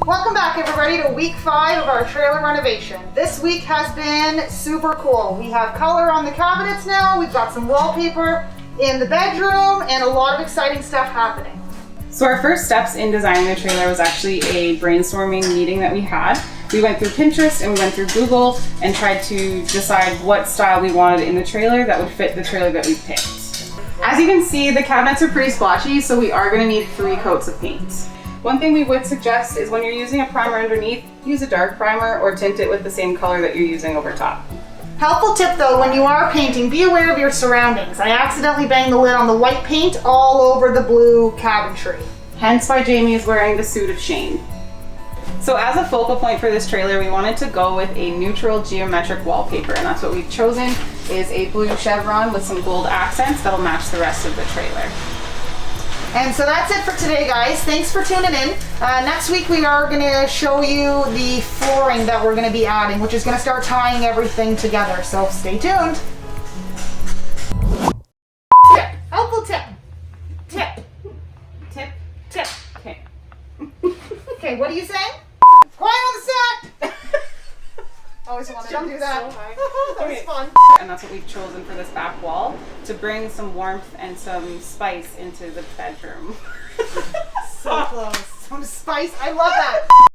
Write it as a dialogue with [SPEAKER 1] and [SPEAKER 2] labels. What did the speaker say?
[SPEAKER 1] Welcome back everybody to week 5 of our trailer renovation. This week has been super cool. We have color on the cabinets now, we've got some wallpaper in the bedroom, and a lot of exciting stuff happening.
[SPEAKER 2] So our first steps in designing the trailer was actually a brainstorming meeting that we had. We went through Pinterest and we went through Google and tried to decide what style we wanted in the trailer that would fit the trailer that we picked. As you can see, the cabinets are pretty splotchy, so we are going to need 3 coats of paint. One thing we would suggest is when you're using a primer underneath, use a dark primer or tint it with the same color that you're using over top.
[SPEAKER 1] Helpful tip though, when you are painting, be aware of your surroundings. I accidentally banged the lid on the white paint all over the blue cabinetry.
[SPEAKER 2] Hence why Jamie is wearing the suit of shame. So as a focal point for this trailer, we wanted to go with a neutral geometric wallpaper, and that's what we've chosen is a blue chevron with some gold accents that'll match the rest of the trailer.
[SPEAKER 1] And so that's it for today, guys. Thanks for tuning in. Next week we are going to show you the flooring that we're going to be adding, which is going to start tying everything together. So stay tuned. Tip. Helpful tip. Tip.
[SPEAKER 2] Tip.
[SPEAKER 1] Tip.
[SPEAKER 2] Okay.
[SPEAKER 1] Okay, what are you saying? Quiet on the set! Always wanted to do that.
[SPEAKER 2] So high.
[SPEAKER 1] That was
[SPEAKER 2] Okay.
[SPEAKER 1] fun.
[SPEAKER 2] And that's what we've chosen for this back wall, to bring some warmth and some spice into the bedroom.
[SPEAKER 1] So close. Some spice. I love that.